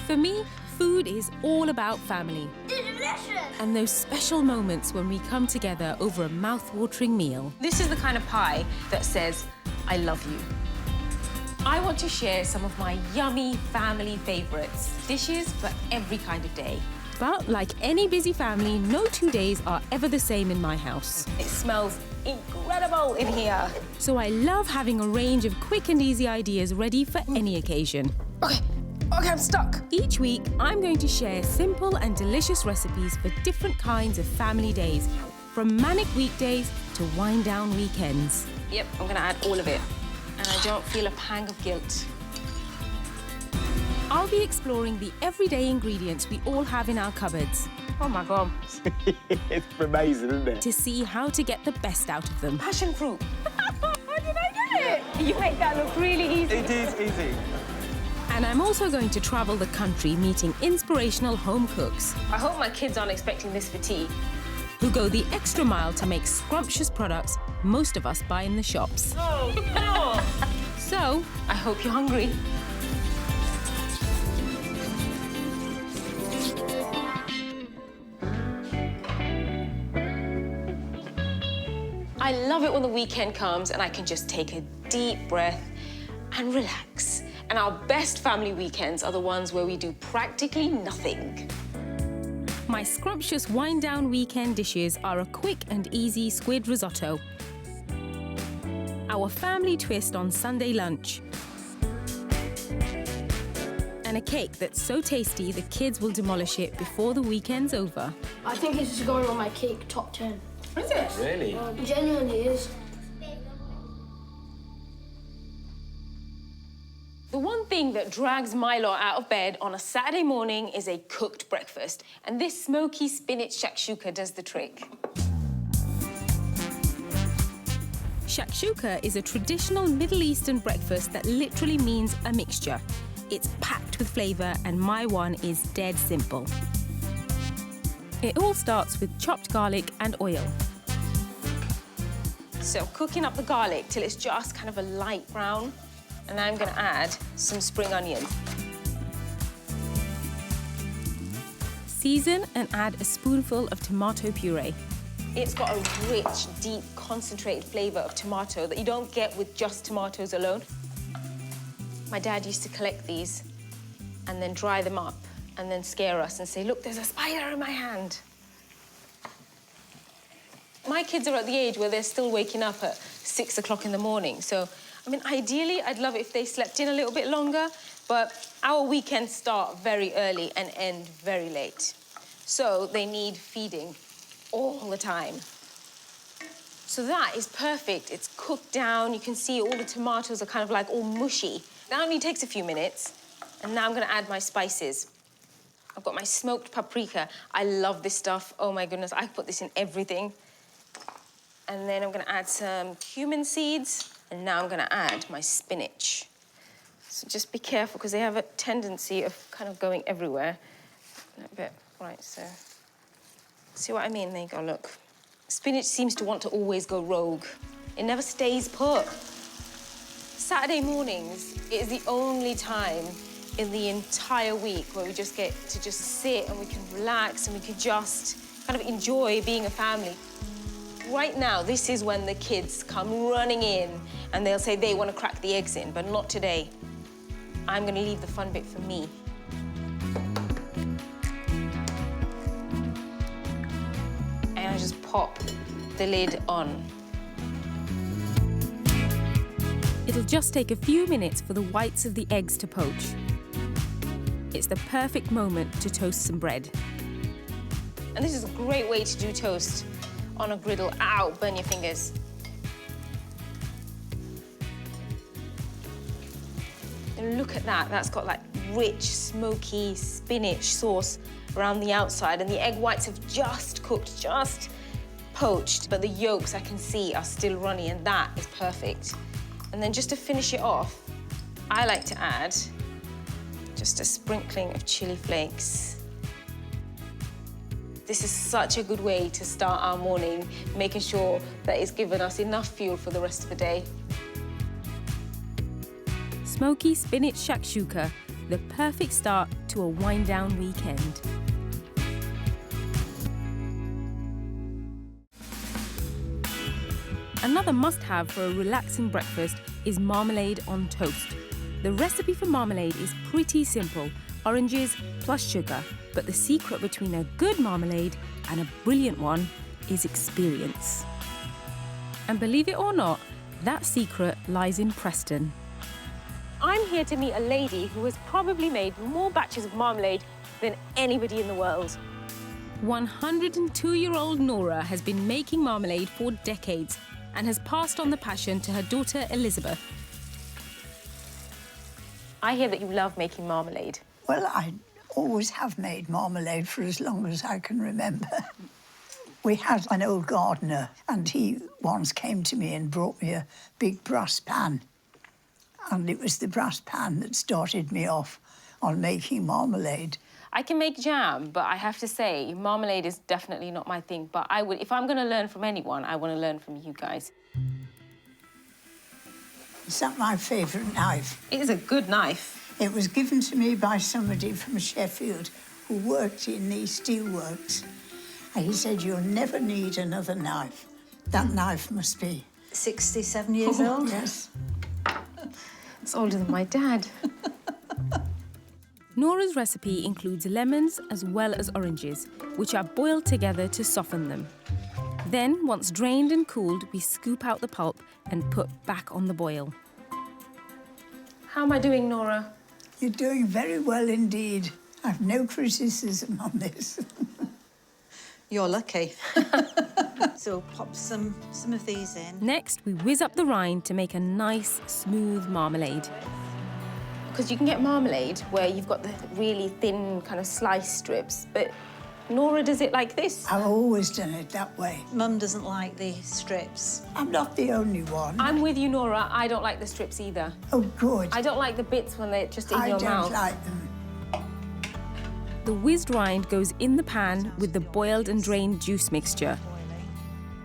For me, food is all about family. Delicious! And those special moments when we come together over a mouth-watering meal. This is the kind of pie that says, I love you. I want to share some of my yummy family favourites, dishes for every kind of day. But like any busy family, no 2 days are ever the same in my house. It smells incredible in here. So I love having a range of quick and easy ideas ready for any occasion. Okay, I'm stuck. Each week, I'm going to share simple and delicious recipes for different kinds of family days, from manic weekdays to wind-down weekends. Yep, I'm gonna add all of it. And I don't feel a pang of guilt. I'll be exploring the everyday ingredients we all have in our cupboards. Oh my God. It's amazing, isn't it? To see how to get the best out of them. Passion fruit. How did I get it? You make that look really easy. It is easy. And I'm also going to travel the country meeting inspirational home cooks. I hope my kids aren't expecting this for tea. Who go the extra mile to make scrumptious products most of us buy in the shops. Oh, no. So, I hope you're hungry. I love it when the weekend comes and I can just take a deep breath and relax. And our best family weekends are the ones where we do practically nothing. my scrumptious wind-down weekend dishes are a quick and easy squid risotto, our family twist on Sunday lunch, and a cake that's so tasty the kids will demolish it before the weekend's over. I think this is going on my cake top 10. Is it? Really? It genuinely is. The one thing that drags my lot out of bed on a Saturday morning is a cooked breakfast. And this smoky spinach shakshuka does the trick. Shakshuka is a traditional Middle Eastern breakfast that literally means a mixture. It's packed with flavour and my one is dead simple. It all starts with chopped garlic and oil. So cooking up the garlic till it's just kind of a light brown. And I'm going to add some spring onion. Season and add a spoonful of tomato puree. It's got a rich, deep, concentrated flavour of tomato that you don't get with just tomatoes alone. My dad used to collect these and then dry them up and then scare us and say, look, there's a spider in my hand. My kids are at the age where they're still waking up at 6 o'clock in the morning. So, I mean, ideally, I'd love it if they slept in a little bit longer, but our weekends start very early and end very late. So they need feeding all the time. So that is perfect. It's cooked down. You can see all the tomatoes are kind of like all mushy. That only takes a few minutes. And now I'm going to add my spices. I've got my smoked paprika. I love this stuff. Oh, my goodness. I put this in everything. And then I'm going to add some cumin seeds. And now I'm going to add my spinach. So just be careful, because they have a tendency of kind of going everywhere. A little bit. Right, so... See what I mean? There you go, look. Spinach seems to want to always go rogue. It never stays put. Saturday mornings is the only time in the entire week where we just get to just sit and we can relax and we can just kind of enjoy being a family. Right now, this is when the kids come running in and they'll say they want to crack the eggs in, but not today. I'm going to leave the fun bit for me. And I just pop the lid on. It'll just take a few minutes for the whites of the eggs to poach. It's the perfect moment to toast some bread. And this is a great way to do toast on a griddle. Ow, burn your fingers. And look at that. That's got like rich, smoky spinach sauce around the outside, and the egg whites have just cooked, just poached, but the yolks I can see are still runny, and that is perfect. And then just to finish it off, I like to add just a sprinkling of chili flakes. This is such a good way to start our morning, making sure that it's given us enough fuel for the rest of the day. Smoky spinach shakshuka, the perfect start to a wind-down weekend. Another must-have for a relaxing breakfast is marmalade on toast. The recipe for marmalade is pretty simple, oranges plus sugar, but the secret between a good marmalade and a brilliant one is experience. And believe it or not, that secret lies in Preston. I'm here to meet a lady who has probably made more batches of marmalade than anybody in the world. 102-year-old Nora has been making marmalade for decades and has passed on the passion to her daughter Elizabeth. I hear that you love making marmalade. Well, I always have made marmalade for as long as I can remember. We had an old gardener, and he once came to me and brought me a big brass pan. And it was the brass pan that started me off on making marmalade. I can make jam, but I have to say, marmalade is definitely not my thing. But I would, if I'm going to learn from anyone, I want to learn from you guys. Is that my favourite knife? It is a good knife. It was given to me by somebody from Sheffield who worked in these steelworks. And he said, you'll never need another knife. That knife must be 67 years old? Yes. It's older than my dad. Nora's recipe includes lemons as well as oranges, which are boiled together to soften them. Then, once drained and cooled, we scoop out the pulp and put back on the boil. How am I doing, Nora? You're doing very well indeed. I've no criticism on this. You're lucky. So pop some of these in. Next, we whiz up the rind to make a nice, smooth marmalade. Because you can get marmalade where you've got the really thin kind of slice strips, but Nora does it like this. I've always done it that way. Mum doesn't like the strips. I'm not the only one. I'm with you, Nora. I don't like the strips either. Oh, good. I don't like the bits when they're just in I your don't mouth. like them. The whizzed rind goes in the pan with the boiled and drained juice mixture.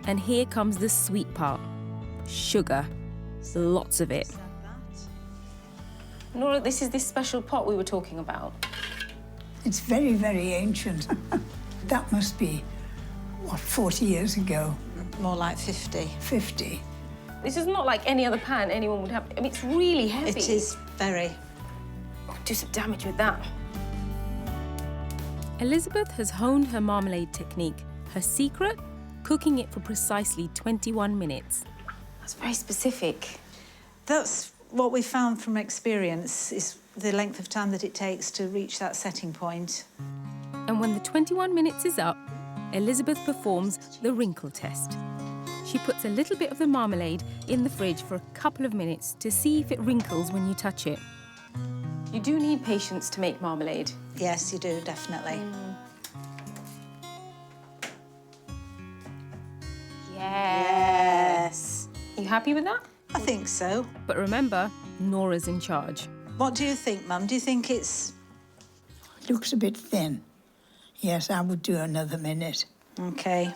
And here comes the sweet part. Sugar. Lots of it. Nora, this is this special pot we were talking about. It's very, very ancient. That must be, what, 40 years ago? More like 50. 50. This is not like any other pan anyone would have. I mean, it's really heavy. It is very. Do some damage with that. Elizabeth has honed her marmalade technique. Her secret? Cooking it for precisely 21 minutes. That's very specific. That's what we found from experience, is the length of time that it takes to reach that setting point. And when the 21 minutes is up, Elizabeth performs the wrinkle test. She puts a little bit of the marmalade in the fridge for a couple of minutes to see if it wrinkles when you touch it. You do need patience to make marmalade. Yes, you do, definitely. Yes. You happy with that? I think so. But remember, Nora's in charge. What do you think, Mum? Do you think it's... It looks a bit thin. Yes, I would do another minute. OK.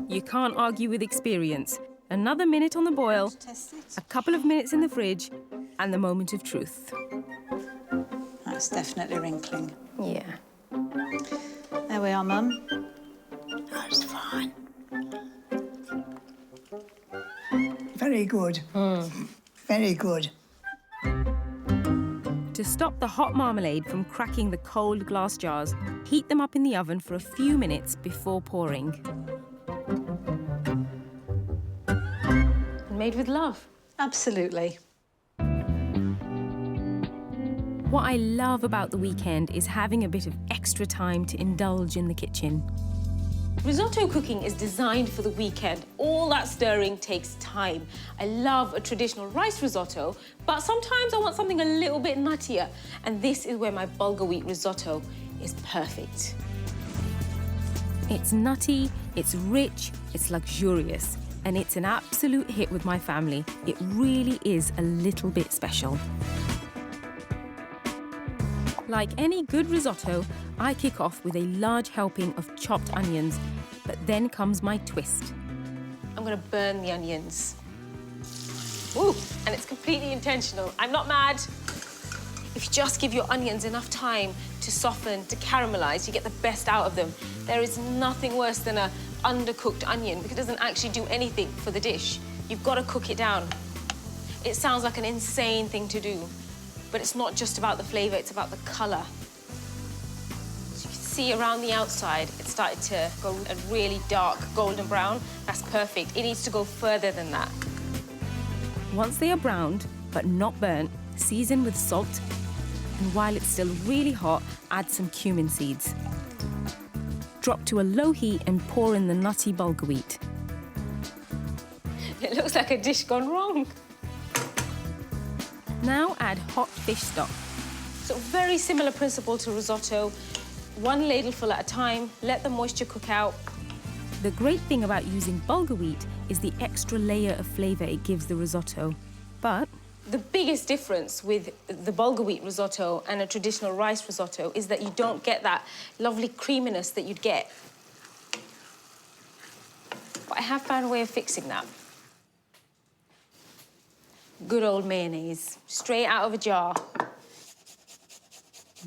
You can't argue with experience. Another minute on the boil, Test it. a couple of minutes in the fridge, and the moment of truth. That's definitely wrinkling. Yeah. There we are, Mum. That's fine. Very good. Very good. To stop the hot marmalade from cracking the cold glass jars, heat them up in the oven for a few minutes before pouring. Made with love. Absolutely. What I love about the weekend is having a bit of extra time to indulge in the kitchen. Risotto cooking is designed for the weekend. All that stirring takes time. I love a traditional rice risotto, but sometimes I want something a little bit nuttier. And this is where my Bulgar wheat risotto is perfect. It's nutty, it's rich, it's luxurious, and it's an absolute hit with my family. It really is a little bit special. Like any good risotto, I kick off with a large helping of chopped onions, but then comes my twist. I'm gonna burn the onions. Ooh, and it's completely intentional. I'm not mad. If you just give your onions enough time to soften, to caramelize, you get the best out of them. There is nothing worse than an undercooked onion because it doesn't actually do anything for the dish. You've got to cook it down. It sounds like an insane thing to do, but it's not just about the flavor, it's about the color. So you can see around the outside, it started to go a really dark golden brown. That's perfect. It needs to go further than that. Once they are browned, but not burnt, season with salt, and while it's still really hot, add some cumin seeds. Drop to a low heat and pour in the nutty bulgur wheat. It looks like a dish gone wrong. Now add hot fish stock. So very similar principle to risotto. One ladleful at a time, let the moisture cook out. The great thing about using bulgur wheat is the extra layer of flavour it gives the risotto. But the biggest difference with the bulgur wheat risotto and a traditional rice risotto is that you don't get that lovely creaminess that you'd get. But I have found a way of fixing that. Good old mayonnaise, straight out of a jar.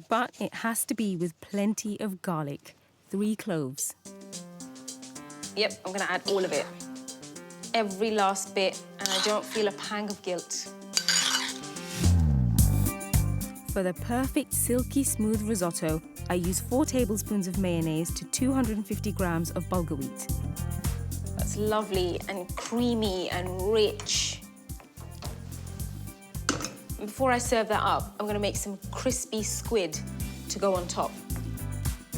But it has to be with plenty of garlic. 3 cloves. Yep, I'm gonna add all of it. Every last bit, and I don't feel a pang of guilt. For the perfect silky smooth risotto, I use 4 tablespoons of mayonnaise to 250 grams of bulgur wheat. That's lovely and creamy and rich. And before I serve that up, I'm gonna make some crispy squid to go on top. I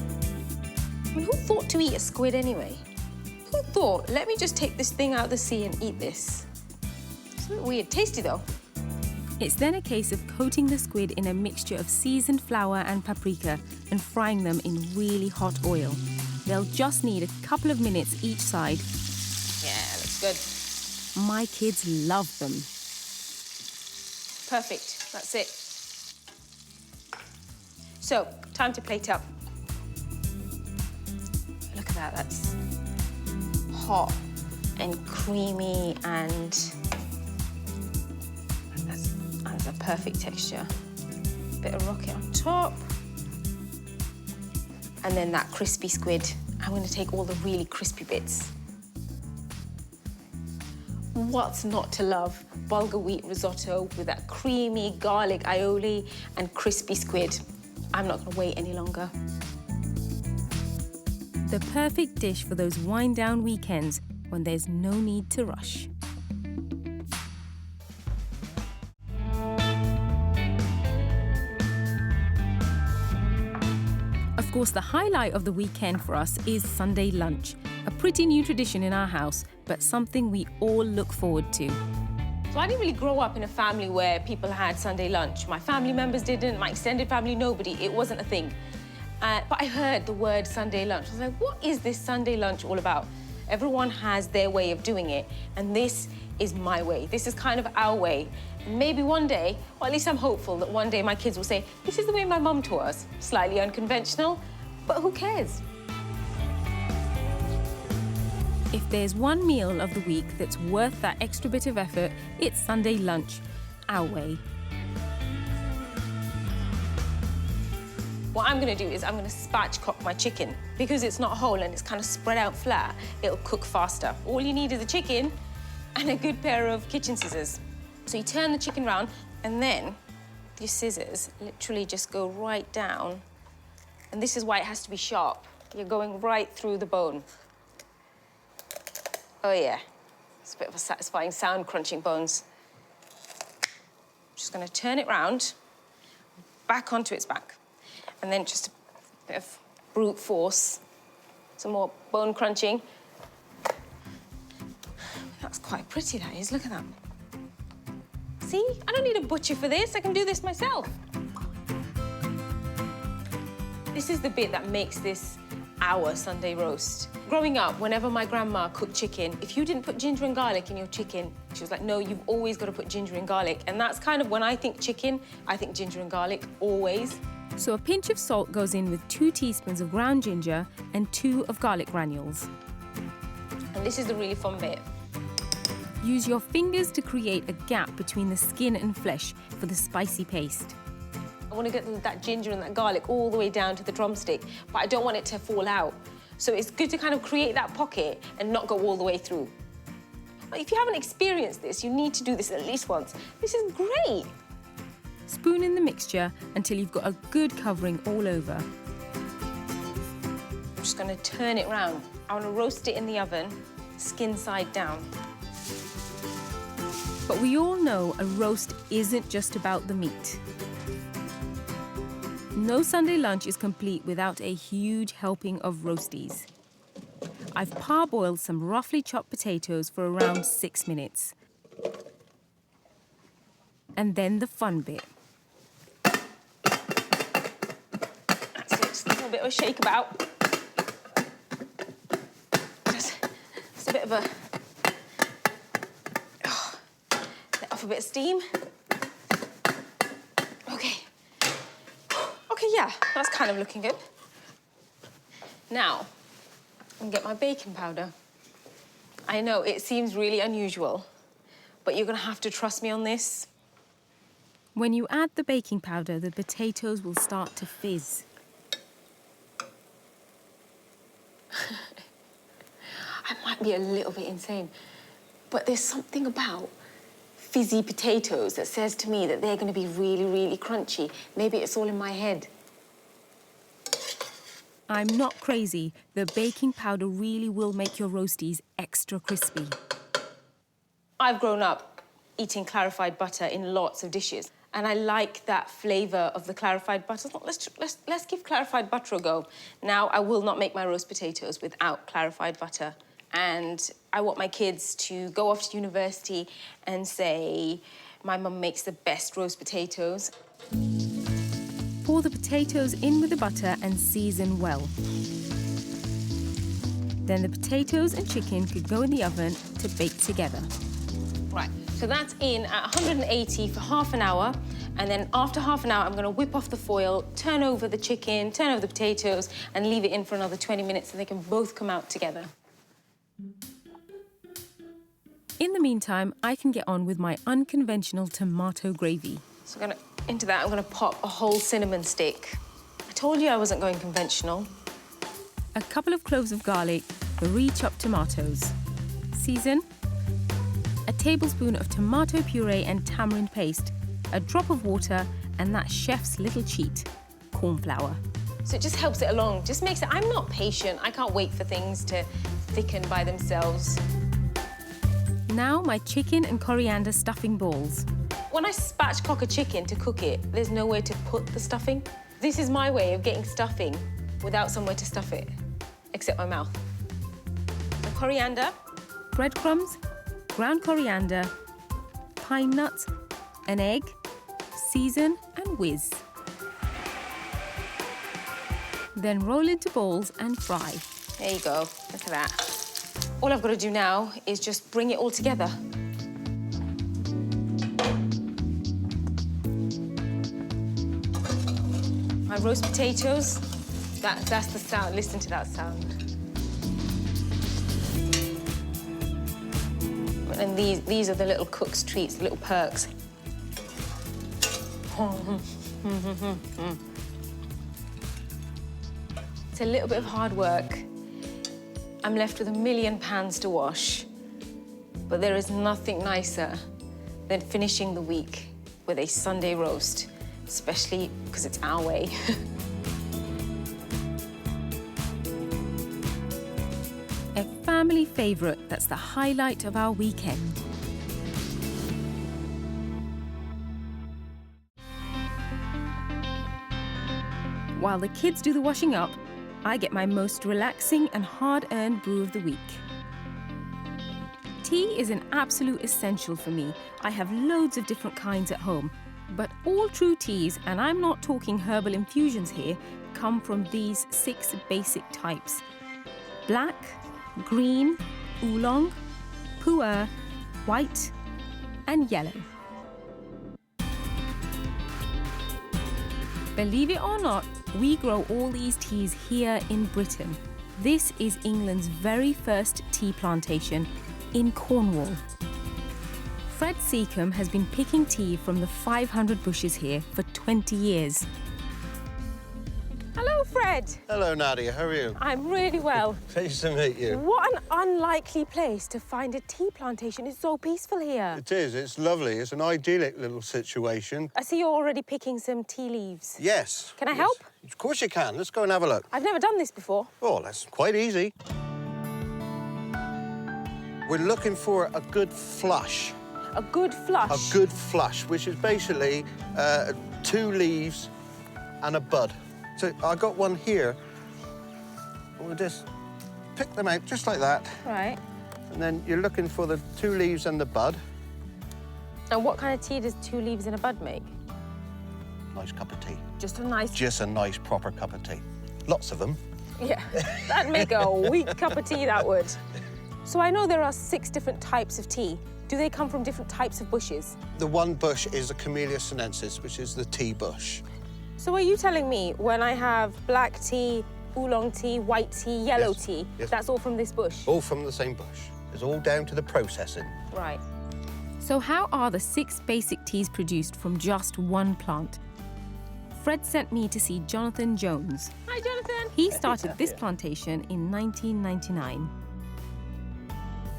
mean, who thought to eat a squid anyway? Who thought, let me just take this thing out of the sea and eat this? It's a bit weird. Tasty, though. It's then a case of coating the squid in a mixture of seasoned flour and paprika and frying them in really hot oil. They'll just need a couple of minutes each side. Yeah, looks good. My kids love them. Perfect. That's it. So, time to plate up. Look at that. That's hot and creamy and that's a perfect texture. Bit of rocket on top. And then that crispy squid. I'm going to take all the really crispy bits. What's not to love? Bulgur wheat risotto with that creamy garlic aioli and crispy squid. I'm not going to wait any longer. The perfect dish for those wind-down weekends when there's no need to rush. Of course, the highlight of the weekend for us is Sunday lunch. A pretty new tradition in our house, but something we all look forward to. So I didn't really grow up in a family where people had Sunday lunch. My family members didn't, my extended family, nobody. It wasn't a thing. But I heard the word Sunday lunch. I was like, what is this Sunday lunch all about? Everyone has their way of doing it, and this is my way. This is kind of our way. And maybe one day, or at least I'm hopeful that one day my kids will say, this is the way my mum taught us. Slightly unconventional, but who cares? If there's one meal of the week that's worth that extra bit of effort, it's Sunday lunch, our way. What I'm gonna do is I'm gonna spatchcock my chicken. Because it's not whole and it's kind of spread out flat, it'll cook faster. All you need is a chicken and a good pair of kitchen scissors. So you turn the chicken round and then your scissors literally just go right down. And this is why it has to be sharp. You're going right through the bone. Oh yeah, it's a bit of a satisfying sound, crunching bones. Just gonna turn it round, back onto its back. And then just a bit of brute force, some more bone crunching. That's quite pretty, that is. Look at that. See? I don't need a butcher for this. I can do this myself. This is the bit that makes this our Sunday roast. Growing up, whenever my grandma cooked chicken, if you didn't put ginger and garlic in your chicken, she was like, no, you've always got to put ginger and garlic. And that's kind of when I think chicken, I think ginger and garlic, always. So a pinch of salt goes in with 2 teaspoons of ground ginger and 2 of garlic granules. And this is the really fun bit. Use your fingers to create a gap between the skin and flesh for the spicy paste. I want to get that ginger and that garlic all the way down to the drumstick, but I don't want it to fall out. So it's good to kind of create that pocket and not go all the way through. But if you haven't experienced this, you need to do this at least once. This is great. Spoon in the mixture until you've got a good covering all over. I'm just going to turn it round. I want to roast it in the oven, skin side down. But we all know a roast isn't just about the meat. No Sunday lunch is complete without a huge helping of roasties. I've parboiled some roughly chopped potatoes for around 6 minutes. And then the fun bit. That's it, just a little bit of a shake about. Just a bit of a... let off a bit of steam. Okay. Okay, yeah, that's kind of looking good. Now, I'm gonna get my baking powder. I know it seems really unusual, but you're gonna have to trust me on this. When you add the baking powder, the potatoes will start to fizz. I might be a little bit insane, but there's something about fizzy potatoes that says to me that they're going to be really, really crunchy. Maybe it's all in my head. I'm not crazy. The baking powder really will make your roasties extra crispy. I've grown up eating clarified butter in lots of dishes, and I like that flavour of the clarified butter. Let's give clarified butter a go. Now, I will not make my roast potatoes without clarified butter. And I want my kids to go off to university and say, my mum makes the best roast potatoes. Pour the potatoes in with the butter and season well. Then the potatoes and chicken could go in the oven to bake together. Right, so that's in at 180 for half an hour. And then after half an hour, I'm gonna whip off the foil, turn over the chicken, turn over the potatoes, and leave it in for another 20 minutes so they can both come out together. In the meantime, I can get on with my unconventional tomato gravy. So into that, I'm gonna pop a whole cinnamon stick. I told you I wasn't going conventional. A couple of cloves of garlic, the re-chopped tomatoes. Season. A tablespoon of tomato puree and tamarind paste, a drop of water, and that chef's little cheat, corn flour. So it just helps it along, just makes it... I'm not patient. I can't wait for things to thicken by themselves. Now my chicken and coriander stuffing balls. When I spatchcock a chicken to cook it, there's nowhere to put the stuffing. This is my way of getting stuffing without somewhere to stuff it, except my mouth. The coriander. Breadcrumbs, ground coriander, pine nuts, an egg, season and whiz. Then roll into balls and fry. There you go, look at that. All I've got to do now is just bring it all together. My roast potatoes, that's the sound, listen to that sound. And these are the little cook's treats, the little perks. It's a little bit of hard work. I'm left with 1,000,000 pans to wash, but there is nothing nicer than finishing the week with a Sunday roast, especially because it's our way. A family favourite that's the highlight of our weekend. While the kids do the washing up, I get my most relaxing and hard-earned brew of the week. Tea is an absolute essential for me. I have loads of different kinds at home, but all true teas, and I'm not talking herbal infusions here, come from these 6 basic types: black, green, oolong, pu'er, white, and yellow. Believe it or not, we grow all these teas here in Britain. This is England's very first tea plantation in Cornwall. Fred Seacombe has been picking tea from the 500 bushes here for 20 years. Hello, Fred. Hello, Nadia. How are you? I'm really well. Pleased to meet you. What an unlikely place to find a tea plantation. It's so peaceful here. It is. It's lovely. It's an idyllic little situation. I see you're already picking some tea leaves. Yes. Can I yes. help? Of course you can. Let's go and have a look. I've never done this before. Oh, that's quite easy. We're looking for a good flush. A good flush? A good flush, which is basically 2 leaves and a bud. So I got one here. We'll just pick them out just like that. Right. And then you're looking for the 2 leaves and the bud. And what kind of tea does 2 leaves and a bud make? Nice cup of tea. Just a nice... Just a nice, proper cup of tea. Lots of them. Yeah, that'd make a weak cup of tea, that would. So I know there are 6 different types of tea. Do they come from different types of bushes? The one bush is the Camellia sinensis, which is the tea bush. So are you telling me when I have black tea, oolong tea, white tea, yellow tea, yes. that's all from this bush? All from the same bush. It's all down to the processing. Right. So how are the 6 basic teas produced from just one plant? Fred sent me to see Jonathan Jones. Hi, Jonathan. He started this plantation in 1999.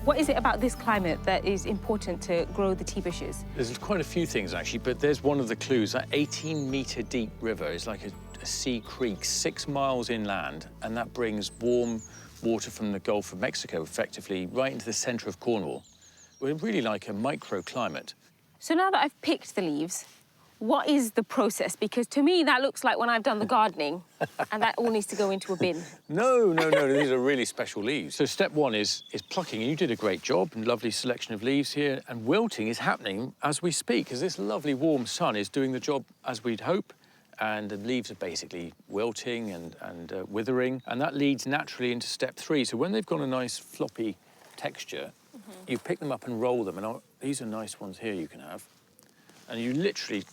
What is it about this climate that is important to grow the tea bushes? There's quite a few things, actually, but there's one of the clues. That 18-metre deep river is like a sea creek 6 miles inland, and that brings warm water from the Gulf of Mexico, effectively, right into the centre of Cornwall. We're really like a microclimate. So now that I've picked the leaves, what is the process? Because to me, that looks like when I've done the gardening, and that all needs to go into a bin. No, these are really special leaves. So step 1 is plucking. You did a great job, and lovely selection of leaves here. And wilting is happening as we speak, because this lovely warm sun is doing the job as we'd hope. And the leaves are basically wilting and withering, and that leads naturally into step 3. So when they've got a nice floppy texture, you pick them up and roll them. And these are nice ones here you can have. And you literally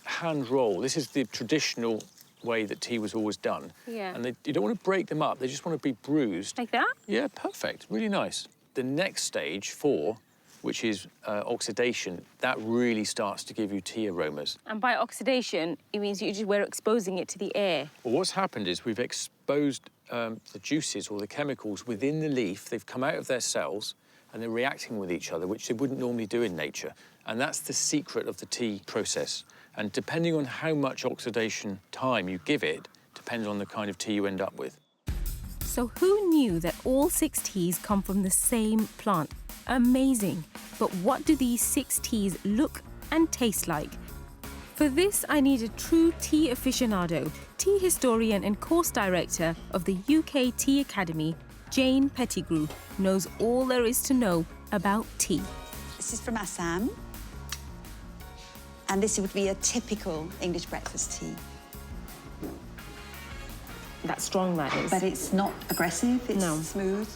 hand roll. This is the traditional way that tea was always done. Yeah. And you don't want to break them up. They just want to be bruised. Like that? Yeah, perfect. Really nice. The next stage, 4, which is oxidation, that really starts to give you tea aromas. And by oxidation, it means we're exposing it to the air. Well, what's happened is we've exposed the juices or the chemicals within the leaf. They've come out of their cells and they're reacting with each other, which they wouldn't normally do in nature. And that's the secret of the tea process. And depending on how much oxidation time you give it, depends on the kind of tea you end up with. So who knew that all 6 teas come from the same plant? Amazing. But what do these 6 teas look and taste like? For this, I need a true tea aficionado, tea historian and course director of the UK Tea Academy, Jane Pettigrew, knows all there is to know about tea. This is from Assam. And this would be a typical English breakfast tea. That's strong, that is. But it's not aggressive, it's No. smooth.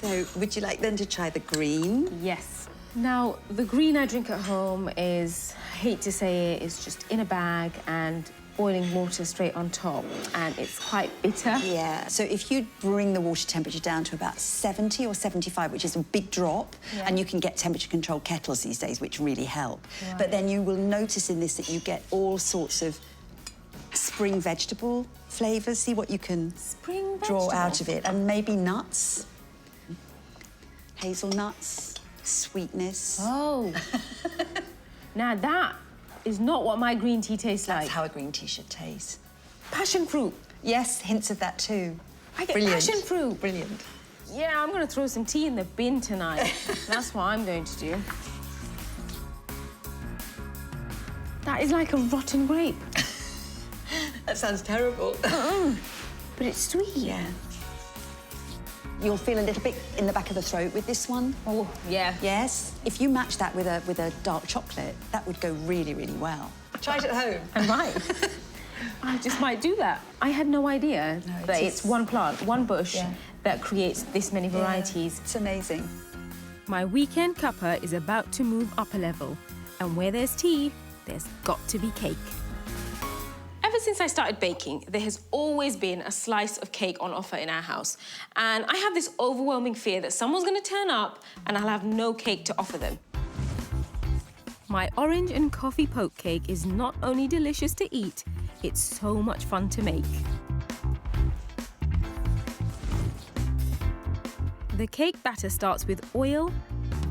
So would you like then to try the green? Yes. Now, the green I drink at home is, I hate to say it, it's just in a bag and boiling water straight on top, and it's quite bitter. Yeah, so if you bring the water temperature down to about 70 or 75, which is a big drop, and you can get temperature-controlled kettles these days, which really help. Right. But then you will notice in this that you get all sorts of spring vegetable flavours. See what you can draw out of it. And maybe nuts, hazelnuts, sweetness. Oh. Now that is not what my green tea tastes like. That's how a green tea should taste. Passion fruit. Yes, hints of that too. I get Brilliant. passion fruit. Brilliant. Yeah, I'm going to throw some tea in the bin tonight. That's what I'm going to do. That is like a rotten grape. That sounds terrible. But it's sweet. Yeah. You'll feel a little bit in the back of the throat with this one. Oh, yeah. Yes. If you match that with a dark chocolate, that would go really, really well. Try it at home. I might. I just might do that. I had no idea that it's one plant, one bush, that creates this many varieties. It's amazing. My weekend cuppa is about to move up a level, and where there's tea, there's got to be cake. Ever since I started baking, there has always been a slice of cake on offer in our house. And I have this overwhelming fear that someone's going to turn up and I'll have no cake to offer them. My orange and coffee poke cake is not only delicious to eat, it's so much fun to make. The cake batter starts with oil,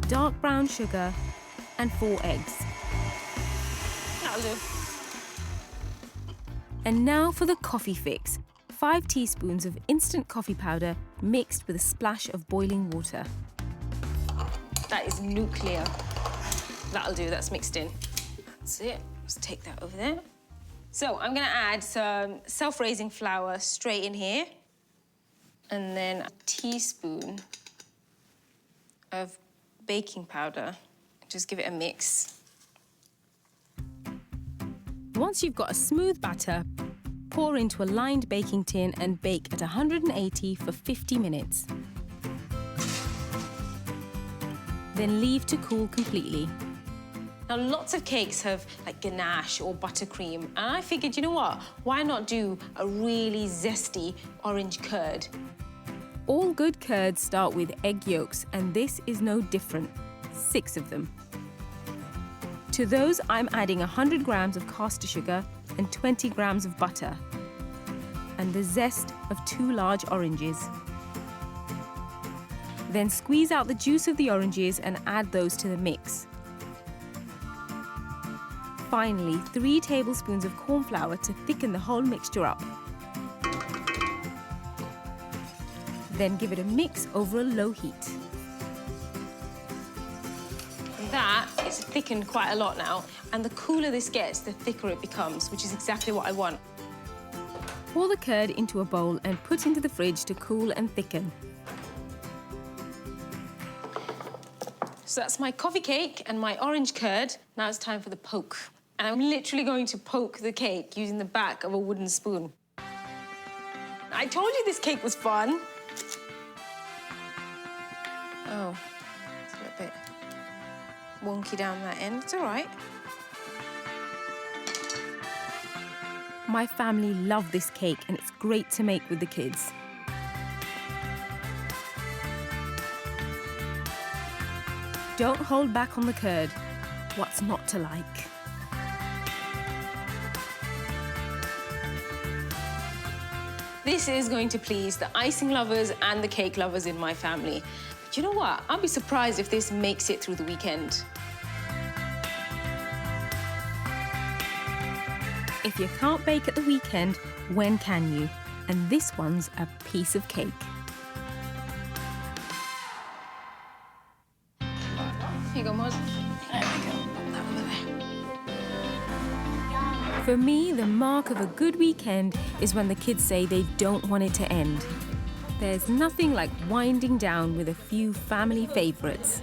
dark brown sugar, and 4 eggs. That'll do. And now for the coffee fix. 5 teaspoons of instant coffee powder mixed with a splash of boiling water. That is nuclear. That'll do, that's mixed in. That's it, let's take that over there. So I'm gonna add some self-raising flour straight in here. And then a teaspoon of baking powder. Just give it a mix. Once you've got a smooth batter, pour into a lined baking tin and bake at 180 for 50 minutes. Then leave to cool completely. Now, lots of cakes have like ganache or buttercream, and I figured, you know what? Why not do a really zesty orange curd? All good curds start with egg yolks, and this is no different. 6 of them. To those, I'm adding 100 grams of caster sugar and 20 grams of butter, and the zest of 2 large oranges. Then squeeze out the juice of the oranges and add those to the mix. Finally, 3 tablespoons of corn flour to thicken the whole mixture up. Then give it a mix over a low heat. That is thickened quite a lot now, and the cooler this gets, the thicker it becomes, which is exactly what I want. Pour the curd into a bowl and put into the fridge to cool and thicken. So that's my coffee cake and my orange curd. Now it's time for the poke. And I'm literally going to poke the cake using the back of a wooden spoon. I told you this cake was fun. Oh, it's a little bit wonky down that end. It's all right. My family love this cake and it's great to make with the kids. Don't hold back on the curd. What's not to like? This is going to please the icing lovers and the cake lovers in my family. But you know what? I'll be surprised if this makes it through the weekend. If you can't bake at the weekend, when can you? And this one's a piece of cake. Here you go, Moz. There we go. Pop that over there. For me, the mark of a good weekend is when the kids say they don't want it to end. There's nothing like winding down with a few family favourites.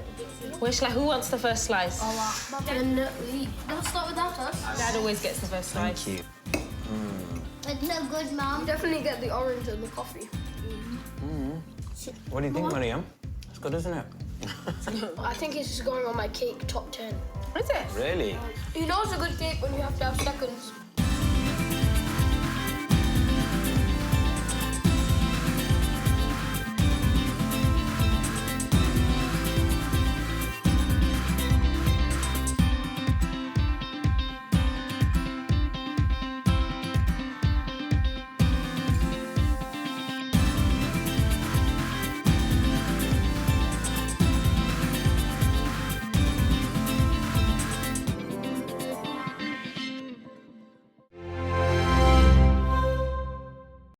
Who wants the first slice? Don't start without us. Dad always gets the first slice. Thank you. It's no good, Mum. Definitely get the orange and the coffee. What do you think, Mariam? It's good, isn't it? I think it's going on my cake top 10. Is it? Really? You know it's a good cake when you have to have seconds.